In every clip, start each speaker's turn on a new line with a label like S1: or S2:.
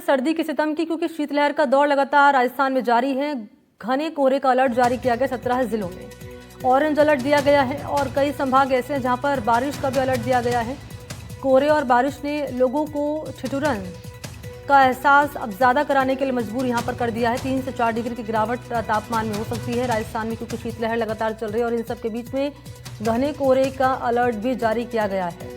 S1: सर्दी के सितम की, क्योंकि शीतलहर का दौर लगातार राजस्थान में जारी है। घने कोहरे का अलर्ट जारी किया गया 17 जिलों में। ऑरेंज अलर्ट दिया गया है और कई संभाग ऐसे हैं जहां पर बारिश का भी अलर्ट दिया गया है। कोहरे और बारिश ने लोगों को ठिठुरन का एहसास अब ज्यादा कराने के लिए मजबूर यहां पर कर दिया है। 3 से 4 डिग्री की गिरावट तापमान में हो सकती है राजस्थान में, क्योंकि शीतलहर लगातार चल रही है और इन सब के बीच में घने कोहरे का अलर्ट भी जारी किया गया है।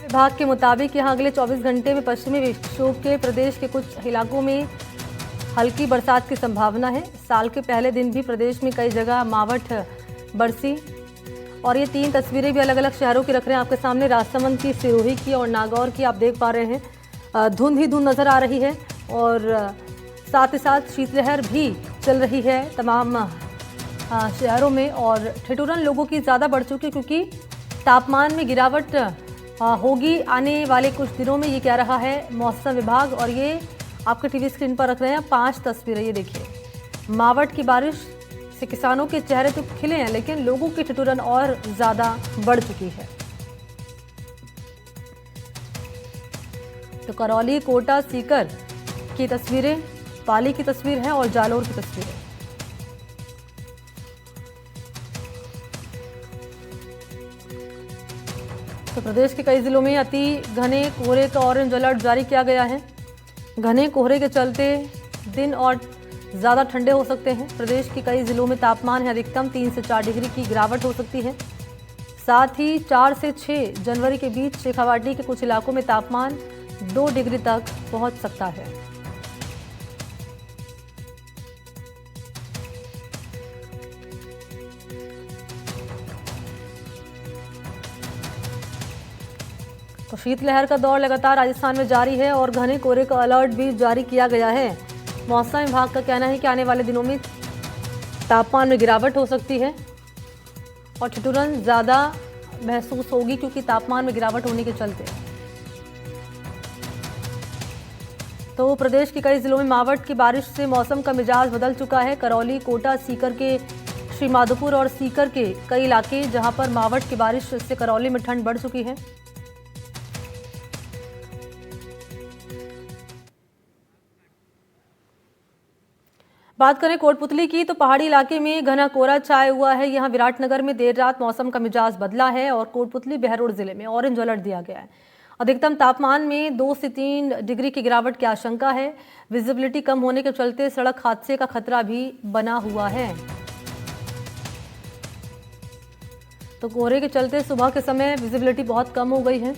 S1: विभाग के मुताबिक यहां अगले 24 घंटे में पश्चिमी विक्षोभ के प्रदेश के कुछ इलाकों में हल्की बरसात की संभावना है। साल के पहले दिन भी प्रदेश में कई जगह मावठ बरसी और ये 3 तस्वीरें भी अलग अलग शहरों की रख रहे हैं आपके सामने। राजसमंद की, सिरोही की और नागौर की आप देख पा रहे हैं। धुंध ही धुंध नजर आ रही है और साथ ही साथ शीतलहर भी चल रही है तमाम शहरों में और ठिठुरन लोगों की ज़्यादा बढ़ चुकी है, क्योंकि तापमान में गिरावट होगी आने वाले कुछ दिनों में, ये कह रहा है मौसम विभाग। और ये आपके टीवी स्क्रीन पर रख रहे हैं 5 तस्वीरें। ये देखिए, मावठ की बारिश से किसानों के चेहरे तो खिले हैं, लेकिन लोगों की ठिठुरन और ज्यादा बढ़ चुकी है। तो करौली, कोटा, सीकर की तस्वीरें, पाली की तस्वीर है और जालोर की तस्वीरें। तो प्रदेश के कई जिलों में अति घने कोहरे का ऑरेंज अलर्ट जारी किया गया है। घने कोहरे के चलते दिन और ज़्यादा ठंडे हो सकते हैं। प्रदेश के कई जिलों में तापमान है अधिकतम 3 से 4 डिग्री की गिरावट हो सकती है। साथ ही 4 से 6 जनवरी के बीच शेखावाटी के कुछ इलाकों में तापमान 2 डिग्री तक पहुंच सकता है। तो शीतलहर का दौर लगातार राजस्थान में जारी है और घने कोहरे का अलर्ट भी जारी किया गया है। मौसम विभाग का कहना है कि आने वाले दिनों में तापमान में गिरावट हो सकती है और ठिठुरन ज़्यादा महसूस होगी, क्योंकि तापमान में गिरावट होने के चलते। तो प्रदेश के कई जिलों में मावठ की बारिश से मौसम का मिजाज बदल चुका है। करौली, कोटा, सीकर के श्रीमाधोपुर और सीकर के कई इलाके जहां पर मावठ की बारिश से करौली में ठंड बढ़ चुकी है। बात करें कोटपुतली की, तो पहाड़ी इलाके में घना कोहरा छाया हुआ है। यहां विराटनगर में देर रात मौसम का मिजाज बदला है और कोटपुतली, बहरोड जिले में ऑरेंज अलर्ट दिया गया है। अधिकतम तापमान में 2 से 3 डिग्री की गिरावट की आशंका है। विजिबिलिटी कम होने के चलते सड़क हादसे का खतरा भी बना हुआ है। तो कोहरे के चलते सुबह के समय विजिबिलिटी बहुत कम हो गई है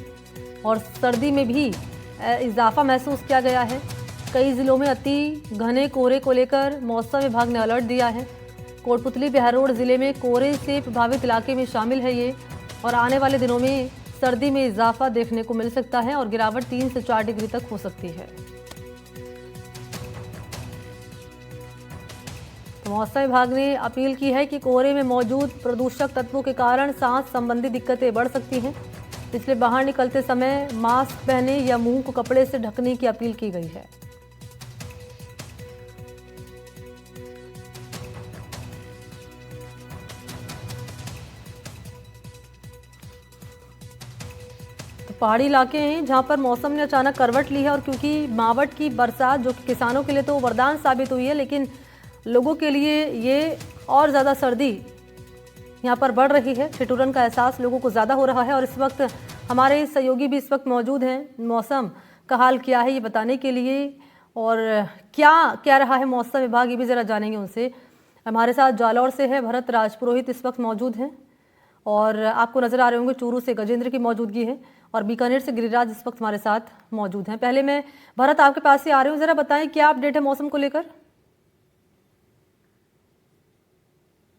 S1: और सर्दी में भी इजाफा महसूस किया गया है। कई जिलों में अति घने कोहरे को लेकर मौसम विभाग ने अलर्ट दिया है। कोटपुतली, बहरोड जिले में कोहरे से प्रभावित इलाके में शामिल है ये, और आने वाले दिनों में सर्दी में इजाफा देखने को मिल सकता है और गिरावट 3 से 4 डिग्री तक हो सकती है। तो मौसम विभाग ने अपील की है कि कोहरे में मौजूद प्रदूषक तत्वों के कारण सांस संबंधी दिक्कतें बढ़ सकती हैं, इसलिए बाहर निकलते समय मास्क पहने या मुंह को कपड़े से ढकने की अपील की गई है। पहाड़ी इलाके हैं जहां पर मौसम ने अचानक करवट ली है और क्योंकि मावठ की बरसात जो कि किसानों के लिए तो वरदान साबित हुई है, लेकिन लोगों के लिए ये और ज़्यादा सर्दी यहां पर बढ़ रही है। ठिठुरन का एहसास लोगों को ज़्यादा हो रहा है और इस वक्त हमारे सहयोगी भी इस वक्त मौजूद हैं मौसम का हाल क्या है ये बताने के लिए, और क्या कह रहा है मौसम विभाग ये भी ज़रा जानेंगे उनसे। हमारे साथ जालौर से है भरत राजपुरोहित इस वक्त मौजूद हैं और आपको नजर आ रहे होंगे चूरू से गजेंद्र की मौजूदगी है और बीकानेर से गिरिराज इस वक्त हमारे साथ मौजूद हैं। पहले मैं भरत आपके पास ही आ रही हूँ, जरा बताएं क्या अपडेट है मौसम को लेकर।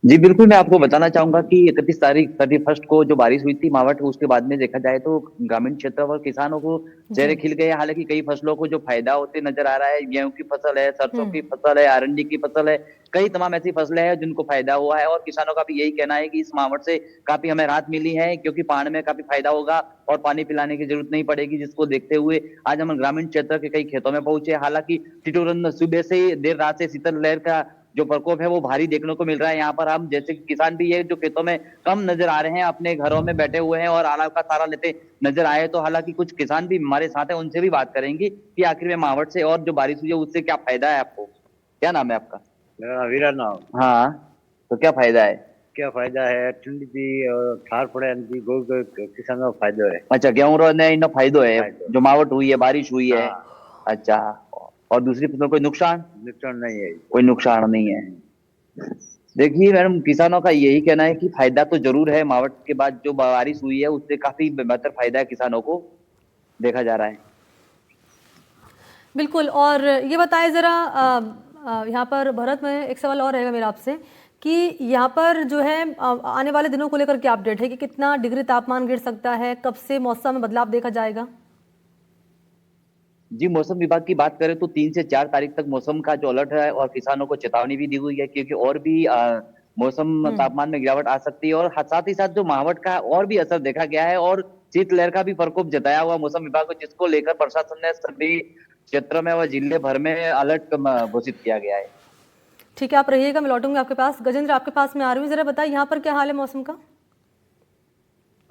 S2: जी बिल्कुल, मैं आपको बताना चाहूंगा कि 31 को जो बारिश हुई थी मावठ, उसके बाद में देखा जाए तो ग्रामीण क्षेत्र और किसानों को
S1: जी।
S2: चेहरे खिल गए। हालांकि कई फसलों को जो फायदा होते नजर आ रहा है, गेहूं की फसल है, सरसों की
S1: हम्म।
S2: फसल है, अरंडी की फसल है, कई तमाम ऐसी फसलें हैं जिनको फायदा हुआ है। और किसानों का भी यही कहना है कि इस मावठ से काफी हमें राहत मिली है, क्योंकि पहाड़ में काफी फायदा होगा और पानी पिलाने की जरूरत नहीं पड़ेगी, जिसको देखते हुए आज हम ग्रामीण क्षेत्र के कई खेतों में पहुंचे। हालांकि टिटोरन सुबह से देर रात से शीतल लहर का जो प्रकोप है वो भारी देखने को मिल रहा है। यहाँ पर हम जैसे किसान भी है जो खेतों में कम नजर आ रहे हैं, अपने घरों में बैठे हुए हैं और आराम का सहारा लेते नजर आए। तो हालांकि कुछ किसान भी हमारे साथ है, उनसे भी बात करेंगे कि आखिर में मावठ से और जो बारिश हुई है उससे क्या फायदा है आपको। क्या नाम है आपका?
S3: मेरा नाम वीरा नाम।
S2: हाँ, तो क्या फायदा है?
S3: क्या फायदा है ठंडी थी और ठार पड़े थी किसानों को फायदो है।
S2: अच्छा, गेहूं ने इन फायदो है
S3: फायदो
S2: जो मावठ हुई है, बारिश हुई है।
S3: हाँ,
S2: अच्छा, और दूसरी फसल कोई नुकसान?
S3: नुकसान नहीं है।
S2: कोई नुकसान नहीं है। देखिए मैडम, किसानों का यही कहना है कि फायदा तो जरूर है, मावठ के बाद जो बारिश हुई है उससे काफी बेहतर फायदा है किसानों को देखा जा रहा है।
S1: बिल्कुल। और ये बताएं ज़रा, यहाँ पर भरत में एक सवाल और रहेगा मेरा आपसे कि यहाँ पर जो है आने वाले दिनों को लेकर क्या अपडेट है कि कितना डिग्री तापमान गिर सकता है, कब से मौसम में बदलाव देखा जाएगा?
S2: जी, मौसम विभाग की बात करें तो 3 से 4 तारीख तक मौसम का जो अलर्ट है और किसानों को चेतावनी भी दी हुई है, क्योंकि और भी मौसम
S1: हम्म।
S2: तापमान में गिरावट आ सकती है। और साथ ही साथ जो मावठ का और भी असर देखा गया है और शीतलहर का भी प्रकोप जताया हुआ मौसम विभाग को, जिसको लेकर प्रशासन ने सभी क्षेत्र में व जिले भर में अलर्ट घोषित किया गया है।
S1: ठीक है, आप रहिएगा, मैं लौटूंगी आपके पास। गजेंद्र, आपके पास में आ रही हूँ, ज़रा बताइए यहाँ पर क्या हाल है मौसम का?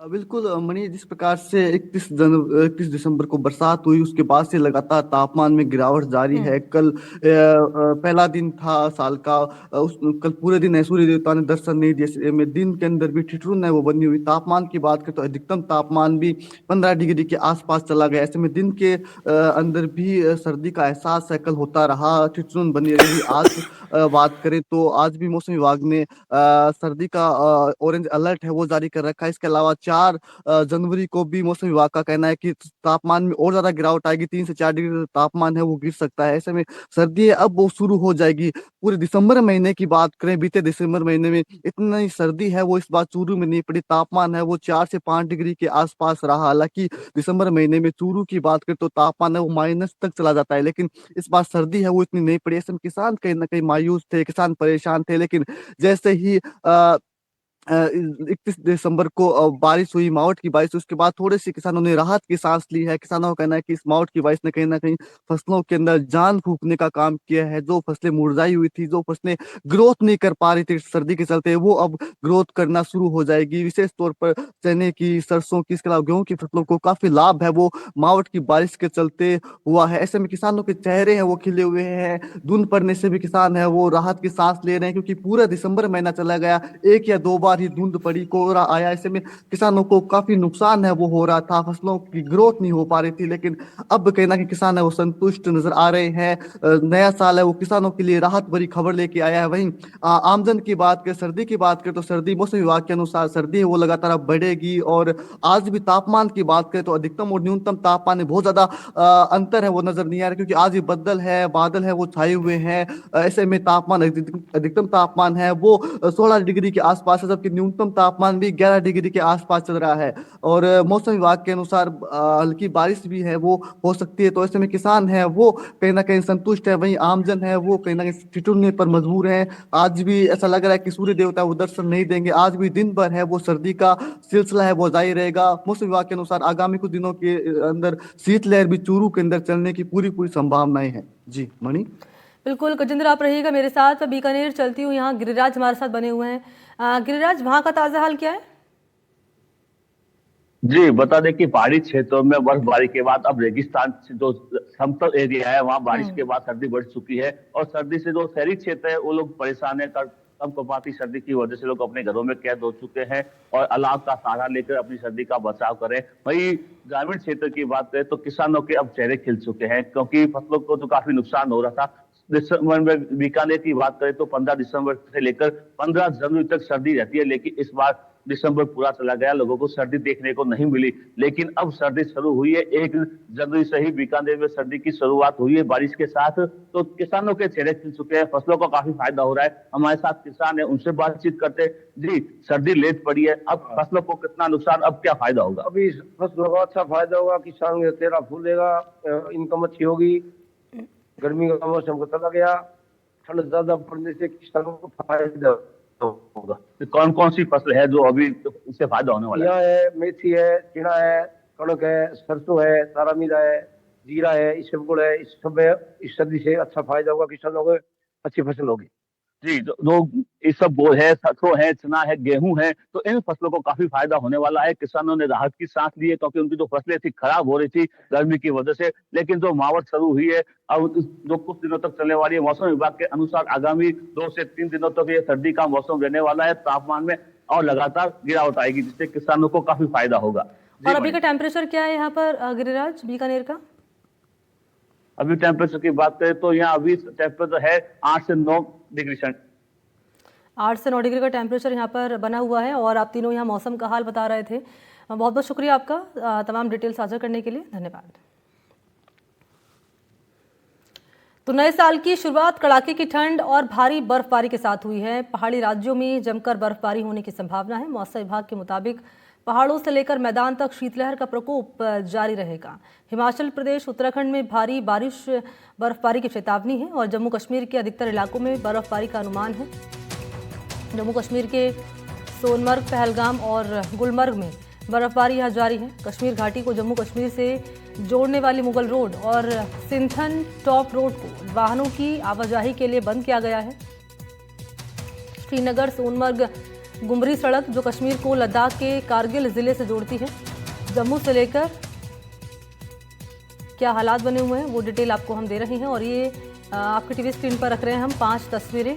S4: बिल्कुल मणि, जिस प्रकार से 31 दिसंबर को बरसात हुई उसके बाद से लगातार तापमान में गिरावट जारी
S1: हम्म।
S4: है। कल पहला दिन था साल का। कल पूरे दिन सूर्य देवता ने दर्शन नहीं दिए। में दिन के अंदर भी ठिठुरन है वो बनी हुई। तापमान की बात करें तो अधिकतम तापमान भी 15 डिग्री के आसपास चला गया। ऐसे में दिन के अंदर भी सर्दी का एहसास है कल होता रहा, ठिठुरन बनी रही। आज बात करें तो आज भी मौसम विभाग ने सर्दी का ऑरेंज अलर्ट है वो जारी कर रखा है। इसके अलावा 4 जनवरी को भी मौसम विभाग का कहना है कि तापमान में और ज्यादा गिरावट आएगी, 3 से 4 डिग्री तापमान है वो गिर सकता है। ऐसे में सर्दी अब वो शुरू हो जाएगी। पूरे दिसंबर महीने की बात करें, बीते दिसंबर महीने में इतनी सर्दी है वो इस बार चूरू में नहीं पड़ी। तापमान है वो 4 से 5 डिग्री के आसपास रहा। हालांकि दिसंबर महीने में चूरू की बात करें तो तापमान है वो माइनस तक चला जाता है, लेकिन इस बार सर्दी है वो इतनी नहीं पड़ी। ऐसे में किसान कहीं ना कहीं मायूस थे, किसान परेशान थे। लेकिन जैसे ही 31 दिसंबर को बारिश हुई, मावठ की बारिश, उसके बाद थोड़े से किसानों ने राहत की सांस ली है। किसानों का कहना है कि इस मावठ की बारिश ने कहीं ना कहीं फसलों के अंदर जान फूंकने का काम किया है। जो फसलें मुरझाई हुई थी, जो फसलें ग्रोथ नहीं कर पा रही थी सर्दी के चलते, वो अब ग्रोथ करना शुरू हो जाएगी। विशेष तौर पर चने की, सरसों की, इसके अलावा गेहूं की फसलों को काफी लाभ है वो मावठ की बारिश के चलते हुआ है। ऐसे में किसानों के चेहरे हैं वो खिले हुए हैं। धुंध पड़ने से भी किसान है वो राहत की सांस ले रहे हैं, क्योंकि पूरा दिसंबर महीना चला गया, 1 या 2 बार ही धुंध पड़ी, कोहरा आया। ऐसे में किसानों को काफी नुकसान है वो हो रहा था, फसलों की ग्रोथ नहीं हो पा रही थी। लेकिन अब कहीं ना कहीं किसान है वो संतुष्ट नजर आ रहे हैं। नया साल है वो किसानों के लिए राहत भरी खबर लेके आया है। वहीं आमदन की बात करें, सर्दी की बात करें तो सर्दी मौसम विभाग के अनुसार सर्दी है वो लगातार अब बढ़ेगी। और आज भी तापमान की बात करें तो अधिकतम और न्यूनतम तापमान में बहुत ज्यादा अंतर है वो नजर नहीं आ रहा, क्योंकि आज भी बादल है वो छाए हुए हैं। ऐसे में तापमान अधिकतम तापमान है वो 16 डिग्री के आसपास है, जबकि न्यूनतम तापमान भी 11 डिग्री के आसपास चल रहा है। और मौसम विभाग के अनुसार हल्की बारिश भी है वो हो सकती है। तो ऐसे में किसान है वो कहीं ना कहीं संतुष्ट है, वहीं आमजन है वो कहीं ना कहीं ठिठुरने पर मजबूर है। आज भी ऐसा लग रहा है कि सूर्य देवता वो दर्शन नहीं देंगे। आज भी दिन भर है वो सर्दी का सिलसिला है वो जारी रहेगा। मौसम विभाग के अनुसार आगामी कुछ दिनों के अंदर शीतलहर भी चूरू के अंदर चलने की पूरी पूरी संभावनाएं हैं। जी मणि।
S1: बिल्कुल गजेंद्र, आप रहिएगा मेरे साथ। मैं बीकानेर चलती हूँ, यहाँ गिरिराज हमारे साथ बने हुए हैं। गिरिराज, वहाँ का ताज़ा हाल क्या है?
S5: जी बता दें कि पहाड़ी क्षेत्रों में बर्फबारी के बाद अब रेगिस्तान से जो समतल एरिया है वहां बारिश
S1: हम्म।
S5: के बाद सर्दी बढ़ चुकी है। और सर्दी से जो शहरी क्षेत्र है वो लोग परेशान है। कपकपाती सर्दी की वजह से लोग अपने घरों में कैद हो चुके हैं और अलाव का सहारा लेकर अपनी सर्दी का बचाव करें। वहीं ग्रामीण क्षेत्र की बात करें तो किसानों के अब चेहरे खिल चुके हैं, क्योंकि फसलों को तो काफी नुकसान हो रहा था। दिसंबर में बीकानेर की बात करें तो 15 दिसंबर से लेकर 15 जनवरी तक सर्दी रहती है, लेकिन इस बार दिसंबर पूरा चला गया, लोगों को सर्दी देखने को नहीं मिली, लेकिन अब सर्दी शुरू हुई है। 1 जनवरी से ही बीकानेर में सर्दी की शुरुआत हुई है बारिश के साथ, तो किसानों के चेहरे खिल चुके हैं, फसलों को काफी फायदा हो रहा है। हमारे साथ किसान है, उनसे बातचीत करते हैं। जी, सर्दी लेट पड़ी है, अब फसलों को कितना नुकसान, अब क्या फायदा होगा?
S6: अभी फसलों का अच्छा फायदा होगा, किसान का चेहरा फूलेगा, इनकम अच्छी होगी। गर्मी का मौसम चला गया, ठंड ज्यादा पड़ने से किसानों को फायदा होगा।
S5: तो कौन कौन सी फसल है जो अभी इससे फायदा होने वाला है?
S6: यहाँ है, मेथी है, चना है, कणक है, सरसों है, तारामीरा है, जीरा है, इसबगुल है। इस सब में इस सर्दी से अच्छा फायदा होगा, किसानों को अच्छी फसल होगी।
S5: जी, जो ये सब बोल है, सरसों है, चना है, गेहूं है, तो इन फसलों को काफी फायदा होने वाला है। किसानों ने राहत की सांस ली है, क्योंकि उनकी जो फसलें थी खराब हो रही थी गर्मी की वजह से, लेकिन जो मावठ शुरू हुई है अब जो कुछ दिनों तक चलने वाली है, मौसम विभाग के अनुसार आगामी 2 से 3 दिनों तक ये सर्दी का मौसम रहने वाला है। तापमान में और लगातार गिरावट आएगी, जिससे किसानों को काफी फायदा होगा।
S1: और अभी का टेम्परेचर क्या है यहाँ पर गिरिराज, बीकानेर का?
S5: अभी टेम्परेचर की बात करें तो यहाँ अभी टेम्परेचर है 8 से 9 डिग्री सेंटीग्रेड।
S1: 8 से 9 डिग्री का टेम्परेचर यहाँ पर बना हुआ है और आप तीनों यहाँ मौसम का हाल बता रहे थे। बहुत बहुत शुक्रिया आपका तमाम डिटेल साझा करने के लिए, धन्यवाद। तो नए साल की शुरुआत कड़ाके की ठंड और भारी बर्फबारी के साथ हुई है। पहाड़ी राज्यों में जमकर बर्फबारी होने की संभावना है। मौसम विभाग के मुताबिक पहाड़ों से लेकर मैदान तक शीतलहर का प्रकोप जारी रहेगा। हिमाचल प्रदेश, उत्तराखंड में भारी बारिश बर्फबारी की चेतावनी है और जम्मू कश्मीर के अधिकतर इलाकों में बर्फबारी का अनुमान है। जम्मू कश्मीर के सोनमर्ग, पहलगाम और गुलमर्ग में बर्फबारी यहाँ जारी है। कश्मीर घाटी को जम्मू कश्मीर से जोड़ने वाली मुगल रोड और सिंथन टॉप रोड को वाहनों की आवाजाही के लिए बंद किया गया है। श्रीनगर सोनमर्ग गुमरी सड़क, जो कश्मीर को लद्दाख के कारगिल जिले से जोड़ती है, जम्मू से लेकर क्या हालात बने हुए हैं वो डिटेल आपको हम दे रहे हैं। और ये आपके टीवी स्क्रीन पर रख रहे हैं हम 5 तस्वीरें